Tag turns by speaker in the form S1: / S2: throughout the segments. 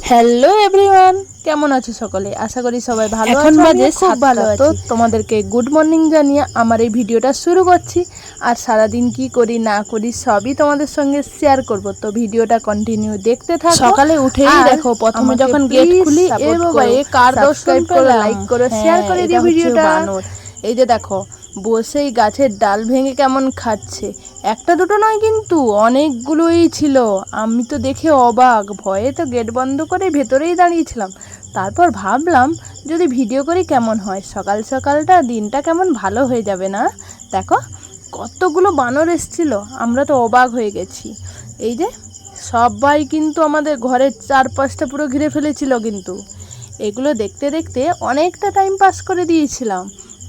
S1: Hello everyone, কেমন আছো সকলে? আশা করি সবাই ভালো আছো। এখন বাজে খুব ভালো আছি। তো তোমাদেরকে গুড মর্নিং জানিয়ে আমার এই ভিডিওটা শুরু করছি। আর সারাদিন কি করি না করি সবই তোমাদের সঙ্গে শেয়ার করব। তো ভিডিওটা কন্টিনিউ দেখতে থাকো। সকালে উঠেই দেখো প্রথমে যখন গেট খুলি এ বাবা এ কার সাবস্ক্রাইব করে লাইক করো শেয়ার করে দিও ভিডিওটা। এই যে দেখো বসেই গাছের ডাল ভেঙে কেমন খাচ্ছে। একটা দুটো নয় কিন্তু অনেকগুলোই ছিল। আমি তো দেখে অবাক, ভয়ে তো গেট বন্ধ করে ভেতরেই দাঁড়িয়েছিলাম। তারপর ভাবলাম যদি ভিডিও করি কেমন হয়, সকাল সকালটা দিনটা কেমন ভালো হয়ে যাবে না। দেখো কতগুলো বানর এসেছিল, আমরা তো অবাক হয়ে গেছি। এই যে সবাই কিন্তু আমাদের ঘরের চারপাশটা পুরো ঘিরে ফেলেছিল, কিন্তু এগুলো দেখতে দেখতে অনেকটা টাইম পাস করে দিয়েছিলাম।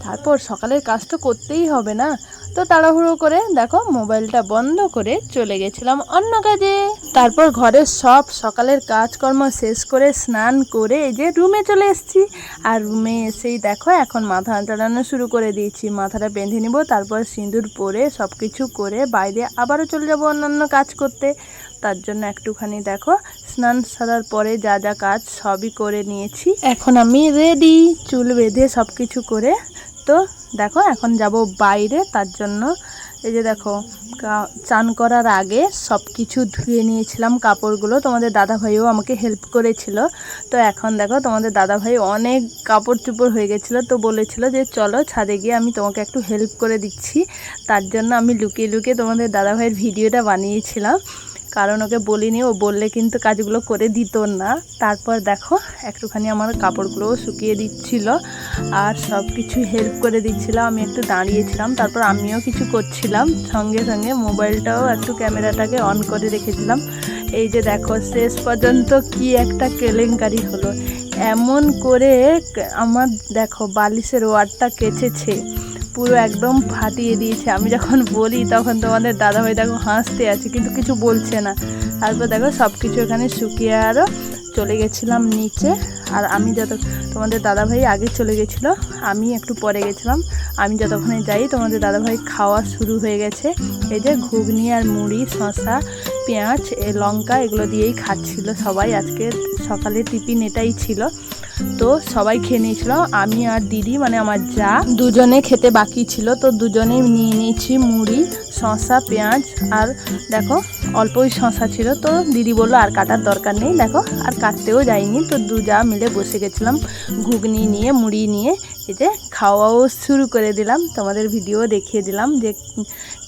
S1: তারপর সকালের কাজ তো করতেই হবে না, তো তাড়াহুড়ো করে দেখো মোবাইলটা বন্ধ করে চলে গেছিলাম অন্য কাজে। তারপর ঘরের সব সকালের কাজকর্ম শেষ করে স্নান করে এই যে রুমে চলে এসেছি। আর রুমে এসেই দেখো এখন মাথা চালানো শুরু করে দিয়েছি। মাথাটা বেঁধে নিব, তারপর সিঁদুর পরে সব কিছু করে বাইরে আবারও চলে যাব অন্যান্য কাজ করতে। তার জন্য একটুখানি দেখো স্নান সারার পরে যা যা কাজ সবই করে নিয়েছি। এখন আমি রেডি, চুল বেঁধে সব কিছু করে। তো দেখো এখন যাব বাইরে, তার জন্য এই যে দেখো চান করার আগে সব কিছু ধুয়ে নিয়েছিলাম কাপড়গুলো। তোমাদের দাদাভাইও আমাকে হেল্প করেছিল। তো এখন দেখো তোমাদের দাদাভাই অনেক কাপড় চোপড় হয়ে গেছিলো, তো বলেছিল যে চলো ছাদে গিয়ে আমি তোমাকে একটু হেল্প করে দিচ্ছি। তার জন্য আমি লুকিয়ে লুকিয়ে তোমাদের দাদাভাইয়ের ভিডিওটা বানিয়েছিলাম, কারণ ওকে বলিনি, ও বললে কিন্তু কাজগুলো করে দিত না। তারপর দেখো একটুখানি আমার কাপড়গুলোও শুকিয়ে দিচ্ছিল আর সব কিছু হেল্প করে দিচ্ছিল। আমি একটু দাঁড়িয়েছিলাম, তারপর আমিও কিছু করছিলাম, সঙ্গে সঙ্গে মোবাইলটাও একটু ক্যামেরাটাকে অন করে রেখেছিলাম। এই যে দেখো শেষ পর্যন্ত কি একটা কেলেঙ্কারি হলো। এমন করে আমার দেখো বালিশের ওয়ারটা কেচেছে, পুরো একদম ফাটিয়ে দিয়েছে। আমি যখন বলি তখন তোমাদের দাদাভাই দেখো হাসতে আছে, কিন্তু কিছু বলছে না। তারপর দেখো সব কিছু এখানে শুকিয়ে আরও চলে গেছিলাম নিচে। আর আমি তোমাদের দাদাভাই আগে চলে গেছিলো, আমি একটু পরে গেছিলাম। আমি যতক্ষণে যাই তোমাদের দাদাভাই খাওয়া শুরু হয়ে গেছে। এই যে ঘুগনি আর মুড়ি, শসা, পেঁয়াজ, লঙ্কা এগুলো দিয়েই খাচ্ছিল সবাই। আজকে সকালে টিফিন এটাই ছিল। তো সবাই খেয়ে নিয়েছিল, আমি আর দিদি মানে আমার যা দুজনে খেতে বাকি ছিল। তো দুজনেই নিয়ে নিয়েছি মুড়ি, শসা, পেঁয়াজ। আর দেখো অল্পই শসা ছিল, তো দিদি বললো আর কাটার দরকার নেই। দেখো আর কাটতেও যাইনি, তো দু যা মিলে বসে গেছিলাম ঘুগনি নিয়ে, মুড়ি নিয়ে। এই যে খাওয়াও শুরু করে দিলাম, তোমাদের ভিডিও দেখিয়ে দিলাম যে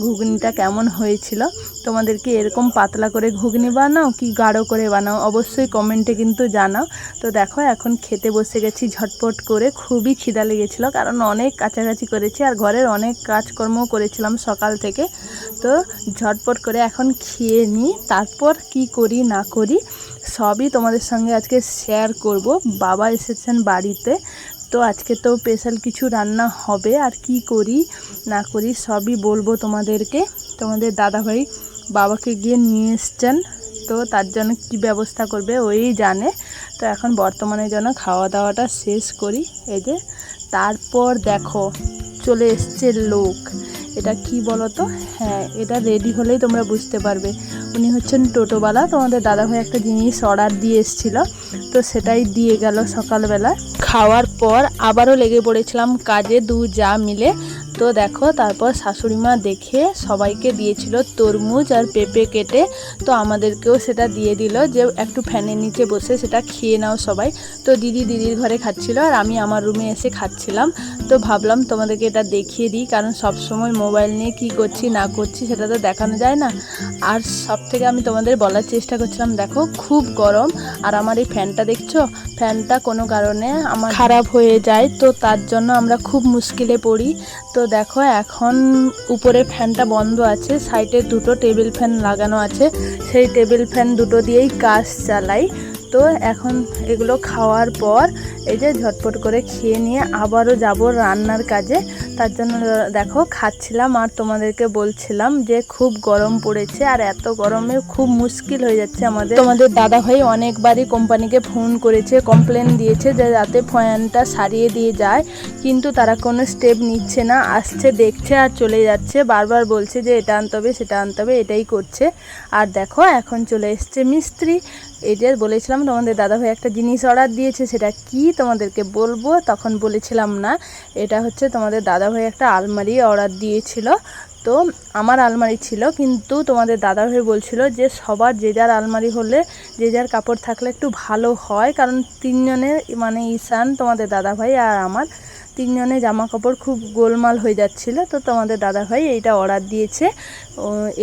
S1: ঘুগনিটা কেমন হয়েছিল। তোমাদেরকে এরকম পাতলা করে ঘুগনি বানাও কি গাঢ় করে বানাও অবশ্যই কমেন্টে কিন্তু জানাও। তো দেখো এখন খেতে বসে গেছি ঝটপট করে। খুবই খিদা লেগেছিলো, কারণ অনেক কাছাকাছি করেছি আর ঘরের অনেক কাজকর্মও করেছিলাম সকাল থেকে। তো ঝটপট করে এখন খেয়ে নিই, তারপর কি করি না করি সবই তোমাদের সঙ্গে আজকে শেয়ার করব। বাবা এসেছেন বাড়িতে, তো আজকে তো স্পেশাল কিছু রান্না হবে, আর কি করি না করি সবই বলবো তোমাদেরকে। তোমাদের দাদাভাই বাবাকে গিয়ে নিয়ে এসছেন, তো তার জন্য কি ব্যবস্থা করবে ওই জানে। তো এখন বর্তমানে যেন খাওয়া দাওয়াটা শেষ করি। এই যে তারপর দেখো চলে এসছে লোক। এটা কি বলো তো? হ্যাঁ, এটা রেডি হলেই তোমরা বুঝতে পারবে। উনি হচ্ছেন টোটোওয়ালা। তোমাদের দাদাভাই একটা জিনিস অর্ডার দিয়ে এসেছিল, তো সেটাই দিয়ে গেল সকালবেলা। খাওয়ার পর আবারও লেগে পড়েছিলাম কাজে দু যা মিলে। তো দেখো তারপর শাশুড়িমা দেখে সবাইকে দিয়েছিল তরমুজ আর পেঁপে কেটে, তো আমাদেরকেও সেটা দিয়ে দিল যে একটু ফ্যানের নিচে বসে সেটা খেয়ে নাও সবাই। তো দিদির ঘরে খাচ্ছিল আর আমি আমার রুমে এসে খাচ্ছিলাম। তো ভাবলাম তোমাদেরকে এটা দেখিয়ে দিই, কারণ সব সময় মোবাইল নিয়ে কি করছি না করছি সেটা তো দেখানো যায় না। আর সব থেকে আমি তোমাদের বলার চেষ্টা করছিলাম, দেখো খুব গরম, আর আমার এই ফ্যানটা দেখছো, ফ্যানটা কোনো কারণে আমার খারাপ হয়ে যায়, তো তার জন্য আমরা খুব মুশকিলে পড়ি। তো দেখো এখন উপরে ফ্যানটা বন্ধ আছে, সাইডে দুটো টেবিল ফ্যান লাগানো আছে, সেই টেবিল ফ্যান দুটো দিয়েই কাজ চালাই। তো এখন এগুলো খাওয়ার পর এই যে ঝটপট করে খেয়ে নিয়ে আবারও যাব রান্নার কাজে। তার জন্য দেখো খাচ্ছিলাম আর তোমাদেরকে বলছিলাম যে খুব গরম পড়েছে আর এত গরমে খুব মুশকিল হয়ে যাচ্ছে আমাদের। তোমাদের দাদাভাই অনেকবারই কোম্পানিকে ফোন করেছে, কমপ্লেন দিয়েছে যে যাতে ফ্যানটা সারিয়ে দিয়ে যায়, কিন্তু তারা কোনো স্টেপ নিচ্ছে না, আসছে দেখছে আর চলে যাচ্ছে, বারবার বলছে যে এটা আনতে হবে সেটা আনতে হবে, এটাই করছে। আর দেখো এখন চলে এসছে মিস্ত্রি। এই যে বলেছিলাম তোমাদের দাদাভাই একটা জিনিস অর্ডার দিয়েছে, সেটা কি তোমাদেরকে বলবো, তখন বলেছিলাম না। এটা হচ্ছে তোমাদের দাদাভাই একটা আলমারি অর্ডার দিয়েছিল। তো আমার আলমারি ছিল, কিন্তু তোমাদের দাদাভাই বলছিল যে সবার যে যার আলমারি হলে যে যার কাপড় থাকলে একটু ভালো হয়, কারণ তিনজনের মানে ঈশান, তোমাদের দাদাভাই আর আমার তিনজনের জামা কাপড় খুব গোলমাল হয়ে যাচ্ছিল। তো তোমাদের দাদাভাই এইটা অর্ডার দিয়েছে।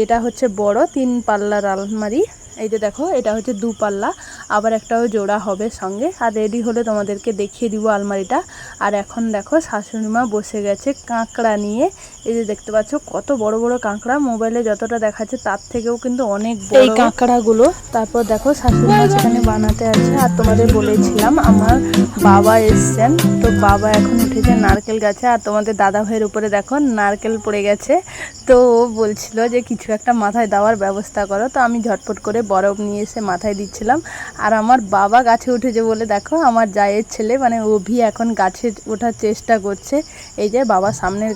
S1: এটা হচ্ছে বড় 3 পাল্লার আলমারি। এই যে দেখো এটা হচ্ছে 2 পাল্লা, আবার একটাও জোড়া হবে সঙ্গে। আর রেডি হলে তোমাদেরকে দেখিয়ে দিব আলমারিটা। আর এখন দেখো শাশুড়িমা বসে গেছে কাঁকড়া নিয়ে। এই যে দেখতে পাচ্ছ কত বড় বড় কাঁকড়া, মোবাইলে যতটা দেখাচ্ছে তার থেকেও কিন্তু অনেক বড় এই কাঁকড়াগুলো। তারপর দেখো শাশুড়িমা সেখানে বানাতে আছে। আর তোমাদের বলেছিলাম আমার বাবা এসছেন, তো বাবা এখন উঠেছে নারকেল গাছে। আর তোমাদের দাদা ভাইয়ের উপরে দেখো নারকেল পড়ে গেছে, তো ও বলছিল যে কিছু একটা মাথায় দেওয়ার ব্যবস্থা করো। তো আমি ঝটপট করে বরফ নিয়ে এসে মাথায় দিচ্ছিলাম। আর আমার বাবা গাছে উঠেছে বলে দেখো আমার জায়ের ছেলে মানে অভি এখন গাছে ওঠার চেষ্টা করছে। এই যে বাবা সামনের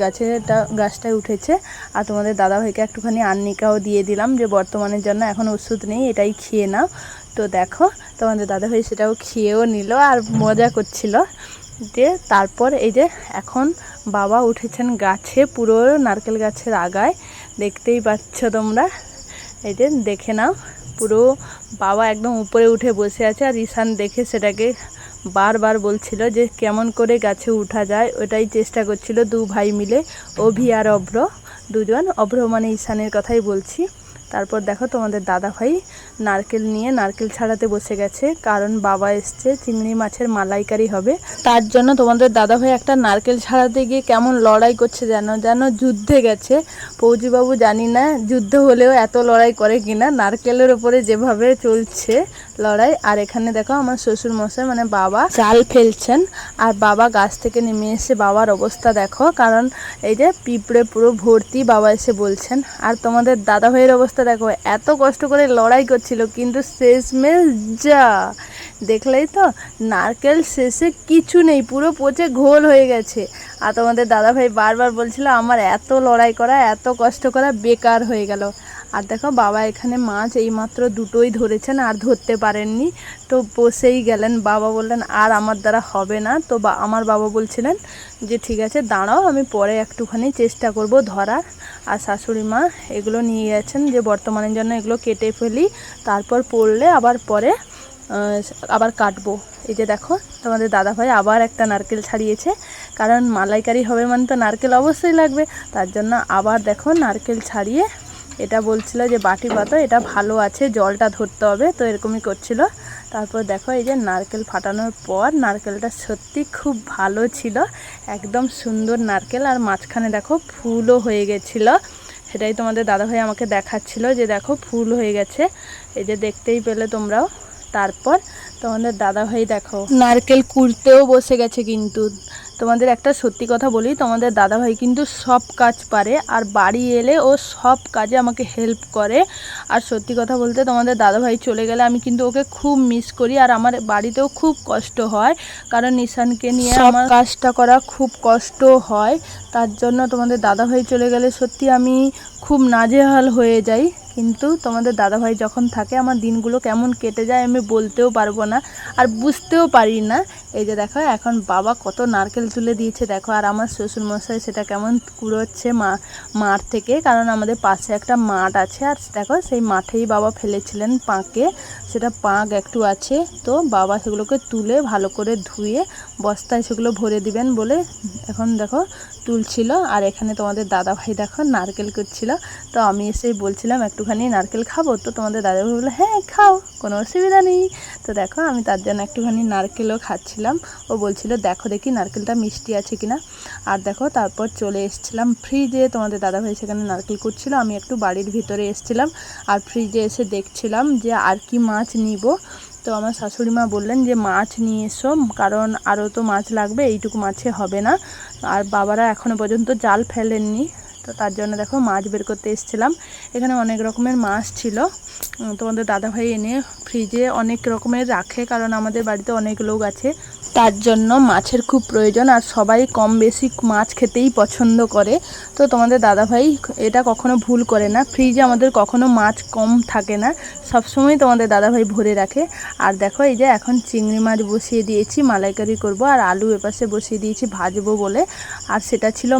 S1: গাছটায় উঠেছে। আর তোমাদের দাদাভাইকে একটুখানি আর্নিকাও দিয়ে দিলাম যে বর্তমানের জন্য এখন ওষুধ নেই, এটাই খেয়ে নাও। তো দেখো তোমাদের দাদাভাই সেটাও খেয়েও নিল আর মজা করছিল। যে তারপর এই যে এখন বাবা উঠেছেন গাছে, পুরো নারকেল গাছের আগায়, দেখতেই পাচ্ছ তোমরা। এই যে দেখে নাও, পুরো বাবা একদম উপরে উঠে বসে আছে। আর ঈশান দেখে সেটাকে বারবার বলছিল যে কেমন করে গাছে উঠা যায়, ওটাই চেষ্টা করছিল 2 ভাই মিলে, অভি আর অভ্র দুজন। অভ্র মানে ঈশানের কথাই বলছি। তারপর দেখো তোমাদের দাদাভাই নারকেল নিয়ে নারকেল ছাড়াতে বসে গেছে, কারণ বাবা এসছে চিংড়ি মাছের মালাইকারি হবে। তার জন্য তোমাদের দাদাভাই একটা নারকেল ছাড়াতে গিয়ে কেমন লড়াই করছে, যেন যুদ্ধে গেছে। ফৌজিবাবু জানি না যুদ্ধ হলেও এত লড়াই করে কিনা, নারকেলের ওপরে যেভাবে চলছে লড়াই। আর এখানে দেখো আমার শ্বশুর মশাই মানে বাবা জাল ফেলছেন। আর বাবা গাছ থেকে নেমে এসে বাবার অবস্থা দেখো, কারণ এই যে পিঁপড়ে পুরো ভর্তি, বাবা এসে বলছেন। আর তোমাদের দাদাভাইয়ের অবস্থা দেখো, এত কষ্ট করে লড়াই করছিল কিন্তু শেষমেশ যা দেখলেই তো, নারকেল শেষে কিছু নেই, পুরো পচে ঘোল হয়ে গেছে। আর তোমাদের দাদাভাই বারবার বলছিল আমার এত লড়াই করা এত কষ্ট করা বেকার হয়ে গেল। আর দেখো বাবা এখানে মাছ এইমাত্র 2টোই ধরেছেন, আর ধরতে পারেননি, তো বসেই গেলেন। বাবা বললেন আর আমার দ্বারা হবে না। তো আমার বাবা বলছিলেন যে ঠিক আছে দাঁড়াও, আমি পরে একটুখানি চেষ্টা করব ধরার। আর শাশুড়ি মা এগুলো নিয়ে গেছেন যে বর্তমানের জন্য এগুলো কেটে ফেলি, তারপর পড়লে আবার পরে আবার কাটবো। এই যে দেখো তোমাদের দাদাভাই আবার একটা নারকেল ছাড়িয়েছে, কারণ মালাইকারি হবে মানে তো নারকেল অবশ্যই লাগবে। তার জন্য আবার দেখো নারকেল ছাড়িয়ে এটা বলছিল যে বাটি পাতো, এটা ভালো আছে, জলটা ধরতে হবে, তো এরকমই করছিল। তারপর দেখো এই যে নারকেল ফাটানোর পর নারকেলটা সত্যি খুব ভালো ছিল, একদম সুন্দর নারকেল। আর মাঝখানে দেখো ফুলও হয়ে গেছিলো, সেটাই তোমাদের দাদাভাই আমাকে দেখাচ্ছিল যে দেখো ফুল হয়ে গেছে। এই যে দেখতেই পেলে তোমরাও। তারপর তোমাদের দাদাভাই দেখো নারকেল কুড়তেও বসে গেছে। কিন্তু তোমাদের একটা সত্যি কথা বলি, তোমাদের দাদাভাই কিন্তু সব কাজ পারে, আর বাড়ি এলে ও সব কাজে আমাকে হেল্প করে। আর সত্যি কথা বলতে তোমাদের দাদাভাই চলে গেলে আমি কিন্তু ওকে খুব মিস করি। আর আমার বাড়িতেও খুব কষ্ট হয়, কারণ নিশানকে নিয়ে আমার কাজটা করা খুব কষ্ট হয়। তার জন্য তোমাদের দাদাভাই চলে গেলে সত্যি আমি খুব নাজেহাল হয়ে যাই। কিন্তু তোমাদের দাদাভাই যখন থাকে আমার দিনগুলো কেমন কেটে যায় আমি বলতেও পারবো না, আর বুঝতেও পারি না। এই যে দেখো এখন বাবা কত নারকেল তুলে দিয়েছে দেখো। আর আমার শ্বশুরমশাই সেটা কেমন কুড়োচ্ছে মাঠ থেকে, কারণ আমাদের পাশে একটা মাঠ আছে। আর দেখো সেই মাঠেই বাবা ফেলেছিলেন পাঁকে, সেটা পাঁক একটু আছে, তো বাবা সেগুলোকে তুলে ভালো করে ধুয়ে বস্তায় সেগুলো ভরে দিবেন বলে এখন দেখো তুলছিল। আর এখানে তোমাদের দাদাভাই দেখো নারকেল করছিল, তো আমি এসেই বলছিলাম একটুখানি নারকেল খাবো, তো তোমাদের দাদাভাই বললো হ্যাঁ খাও, কোনো অসুবিধা নেই। তো দেখো আমি তার জন্য একটুখানি নারকেলও খাচ্ছিলাম। ও বলছিল দেখো দেখি নারকেলটা মিষ্টি আছে কিনা। আর দেখো তারপর চলে এসেছিলাম ফ্রিজে, তোমাদের দাদাভাই সেখানে নারকেল করছিল, আমি একটু বাড়ির ভিতরে এসেছিলাম। আর ফ্রিজে এসে দেখছিলাম যে আর কি মাছ নিব। তো আমার শাশুড়ি মা বললেন যে মাছ নিয়ে এসো, কারণ আরও তো মাছ লাগবে, এইটুকু মাছে হবে না। আর বাবারা এখনও পর্যন্ত জাল ফেলেননি, তো তার জন্য দেখো মাছ বের করতে এসেছিলাম। এখানে অনেক রকমের মাছ ছিল, তোমাদের দাদাভাই এনে ফ্রিজে অনেক রকমের রাখে, কারণ আমাদের বাড়িতে অনেক লোক আছে, তার জন্য মাছের খুব প্রয়োজন। আর সবাই কম বেশি মাছ খেতেই পছন্দ করে। তো তোমাদের দাদাভাই এটা কখনো ভুল করে না, ফ্রিজে আমাদের কখনো মাছ কম থাকে না, সবসময় তোমাদের দাদাভাই ভরে রাখে। আর দেখো এই যে এখন চিংড়ি মাছ বসিয়ে দিয়েছি, মালাইকারি করব, আর আলু এপাশে বসিয়ে দিয়েছি ভাজবো বলে। আর সেটা ছিল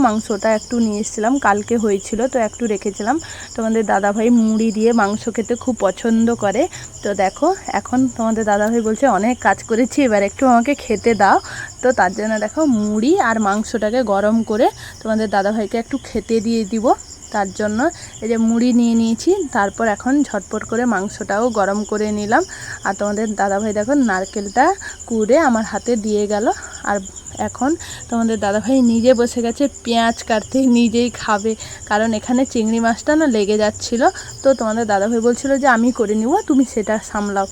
S1: মাংসটা একটু নিয়ে এসেছিলাম, কালকে হয়েছিল তো একটু রেখেছিলাম। তোমাদের দাদাভাই মুড়ি দিয়ে মাংস খেতে খুব পছন্দ করে। তো দেখো এখন তোমাদের দাদাভাই বলছে অনেক কাজ করেছি, এবার একটু আমাকে খেতে দাও। তো তার জন্য দেখো মুড়ি আর মাংসটাকে গরম করে তোমাদের দাদাভাইকে একটু খেতে দিয়ে দিব, তার জন্য এই যে মুড়ি নিয়ে নিয়েছি। তারপর এখন ঝটপট করে মাংসটাও গরম করে নিলাম। আর তোমাদের দাদাভাই দেখো নারকেলটা কুড়ে আমার হাতে দিয়ে গেল। আর এখন তোমাদের দাদাভাই নিজে বসে গেছে পেঁয়াজ কাটতে, নিজেই খাবে, কারণ এখানে চিংড়ি মাছটা না লেগে যাচ্ছিলো। তো তোমাদের দাদাভাই বলছিল যে আমি করে নিব, তুমি সেটা সামলাও।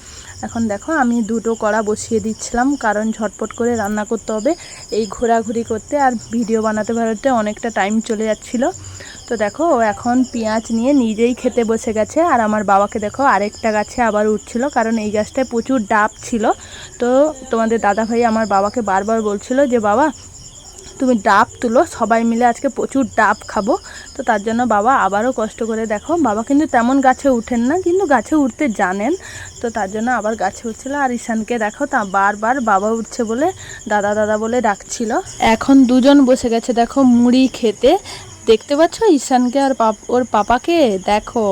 S1: এখন দেখো আমি দুটো কড়া বসিয়ে দিচ্ছিলাম, কারণ ঝটপট করে রান্না করতে হবে, এই ঘোরাঘুরি করতে আর ভিডিও বানাতে অনেকটা টাইম চলে যাচ্ছিলো। তো দেখো ও এখন পেঁয়াজ নিয়ে নিজেই খেতে বসে গেছে। আর আমার বাবাকে দেখো আরেকটা গাছে আবার উঠছিল, কারণ এই গাছটায় প্রচুর ডাব ছিল। তো তোমাদের দাদাভাই আমার বাবাকে বারবার বলছিল যে বাবা তুমি ডাব তুলো, সবাই মিলে আজকে প্রচুর ডাব খাবো। তো তার জন্য বাবা আবারও কষ্ট করে, দেখো বাবা কিন্তু তেমন গাছে উঠেন না, কিন্তু গাছে উঠতে জানেন। তো তার জন্য আবার গাছে উঠছিল। আর ঈশানকে দেখো তা বারবার বাবা উঠছে বলে দাদা দাদা বলে ডাকছিল। এখন দুজন বসে গেছে দেখো মুড়ি খেতে, দেখতে পাচ্ছ ঈশানকে আর ওর পাপাকে। দেখো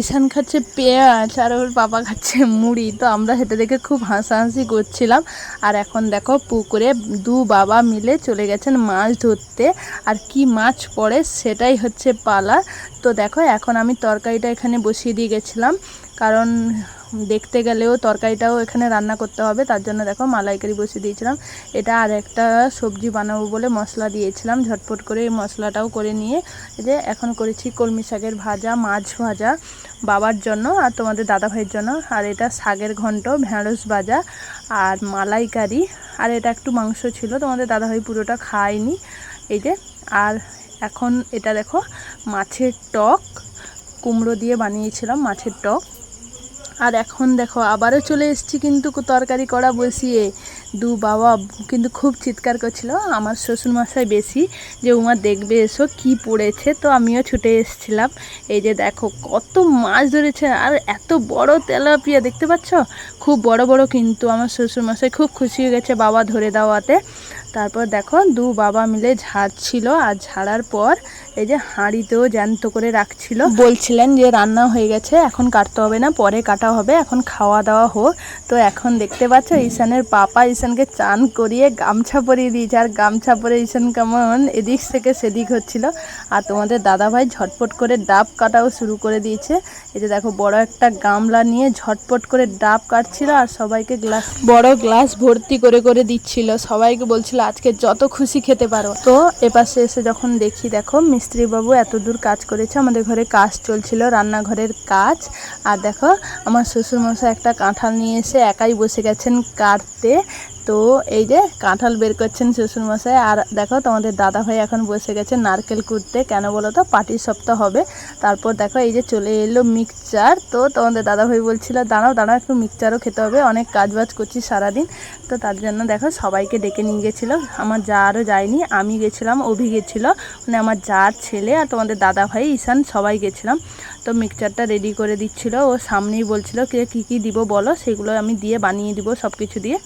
S1: ঈশান খাচ্ছে পেঁয়াজ আর ওর পাপা খাচ্ছে মুড়ি। তো আমরা সেটা দেখে খুব হাসাহাসি করছিলাম। আর এখন দেখো পুকুরে দু বাবা মিলে চলে গেছেন মাছ ধরতে, আর কি মাছ পড়ে সেটাই হচ্ছে পালা। তো দেখো এখন আমি তরকারিটা এখানে বসিয়ে দিয়ে গেছিলাম, কারণ দেখতে গেলেও তরকারিটাও এখানে রান্না করতে হবে, তার জন্য দেখো মালাইকারি বসিয়ে দিয়েছিলাম। এটা আর একটা সবজি বানাবো বলে মশলা দিয়েছিলাম, ঝটপট করে এই মশলাটাও করে নিয়ে এই যে এখন করেছি কলমি শাকের ভাজা, মাছ ভাজা বাবার জন্য আর তোমাদের দাদাভাইয়ের জন্য। আর এটা শাকের ঘন্ট, ঢেঁড়স ভাজা আর মালাইকারি। আর এটা একটু মাংস ছিল, তোমাদের দাদাভাই পুরোটা খায়নি এই যে। আর এখন এটা দেখো মাছের টক, কুমড়ো দিয়ে বানিয়েছিলাম মাছের টক। আর এখন দেখো আবারও চলে এসেছি কিন্তু তরকারি কড়া বসিয়ে। দু বাবা কিন্তু খুব চিৎকার করছিল, আমার শ্বশুরমশাই বেশি, যে উমা দেখবে এসো কি পড়েছে। তো আমিও ছুটে এসেছিলাম। এই যে দেখো কত মাছ ধরেছে, আর এত বড় তেলাপিয়া দেখতে পাচ্ছ, খুব বড় বড়। কিন্তু আমার শ্বশুরমশাই খুব খুশি হয়ে গেছে বাবা ধরে দেওয়াতে। তারপর দেখো দু বাবা মিলে ঝাড়ছিল, আর ঝাড়ার পর এই যে হাঁড়িতেও জ্যান্ত করে রাখছিল, বলছিলেন যে রান্না হয়ে গেছে এখন কাটতে হবে না, পরে কাটা হবে, এখন খাওয়া দাওয়া হোক। তো এখন দেখতে পাচ্ছ ঈশানের পাপা ঈশানকে চান করিয়ে গামছা পরিয়ে দিয়েছে, আর গামছা পরে ঈশান কেমন এদিক থেকে সেদিক হচ্ছিল। আর তোমাদের দাদাভাই ঝটপট করে ডাব কাটাও শুরু করে দিয়েছে। এই যে দেখো বড় একটা গামলা নিয়ে ঝটপট করে ডাব কাটছিল, আর সবাইকে বড় গ্লাস ভর্তি করে করে দিচ্ছিল, সবাইকে বলছিল আজকে যত খুশি খেতে পারো। তো এপাশে এসে যখন দেখি দেখো মিস্ত্রি বাবু এত দূর কাজ করেছে, আমাদের ঘরে কাজ চলছিল, রান্নাঘরের কাজ। আর দেখো আমার শ্বশুরমশাই একটা কাঁঠাল নিয়ে এসে একাই বসে গেছেন কাটতে। তো এই যে কাঁঠাল বের করছেন শ্বশুরমশাই। আর দেখো তোমাদের দাদাভাই এখন বসে গেছে নারকেল কুটতে, কেন বলো তো পাটির সপ্তাহ হবে। তারপর দেখো এই যে চলে এলো মিক্সচার। তো তোমাদের দাদাভাই বলছিল দাঁড়াও একটু মিক্সচারও খেতে হবে, অনেক কাজবাজ করছি সারাদিন। তো তার জন্য দেখো সবাইকে ডেকে নিয়ে গেছিলো, আমার যা আরও যায়নি, আমি গেছিলাম, অভি গেছিলো, মানে আমার যার ছেলে আর তোমাদের দাদাভাই ঈশান সবাই গেছিলাম। তো মিক্সচারটা রেডি করে দিচ্ছিল, ও সামনেই বলছিল কী কী দিব বলো, সেগুলো আমি দিয়ে বানিয়ে দিব সব কিছু দিয়ে।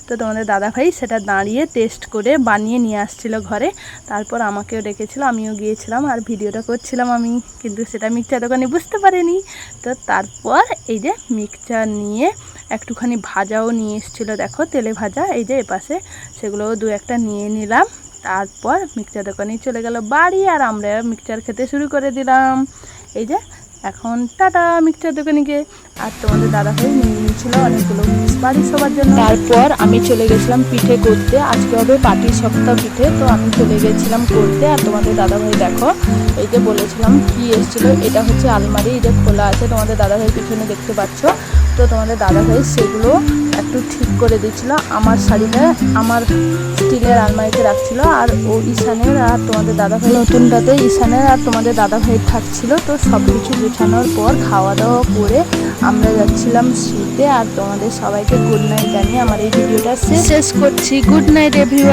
S1: তো তোমাদের দাদাভাই সেটা দাঁড়িয়ে টেস্ট করে বানিয়ে নিয়ে আসছিল ঘরে। তারপর আমাকেও ডেকেছিল, আমিও গিয়েছিলাম, আর ভিডিওটা করছিলাম আমি, কিন্তু সেটা মিক্সচার দোকানে বুঝতে পারিনি। তো তারপর এই যে মিক্সচার নিয়ে একটুখানি ভাজাও নিয়ে এসেছিলো, দেখো তেলে ভাজা, এই যে এপাশে সেগুলোও দু একটা নিয়ে নিলাম। তারপর মিক্সচার দোকানেই চলে গেল বাড়ি, আর আমরা মিক্সচার খেতে শুরু করে দিলাম। এই যে এখন টাটা মিক্সচার দোকানিকে। আর তোমাদের দাদাভাই নিয়ে নিয়েছিল অনেকগুলো মিক্সচার। বাড়ির সবার জন্য। তারপর আমি চলে গেছিলাম পিঠে করতে, আজকে হবে পাটি শক্ত পিঠে, তো আমি চলে গেছিলাম করতে। আর তোমাদের দাদাভাই দেখো এই যে বলেছিলাম কি এসেছিলো, এটা হচ্ছে আলমারি, এই যে খোলা আছে, তোমাদের দাদাভাই পিছনে দেখতে পাচ্ছ। তো তোমাদের দাদাভাই সেগুলো একটু ঠিক করে দিচ্ছিলো। আমার শাড়িটা আমার স্টিলের আলমারিতে রাখছিল, আর ও ঈশানের আর তোমাদের দাদাভাই নতুনটাতে ঈশানের আর তোমাদের দাদাভাইয়ের থাকছিল। তো সব কিছু গুছানোর পর খাওয়া দাওয়া করে আমরা যাচ্ছিলাম শুতে। আর তোমাদের সবাইকে গুড নাইট জানিয়ে আমার এই ভিডিওটা শেষ করছি। Good night everyone.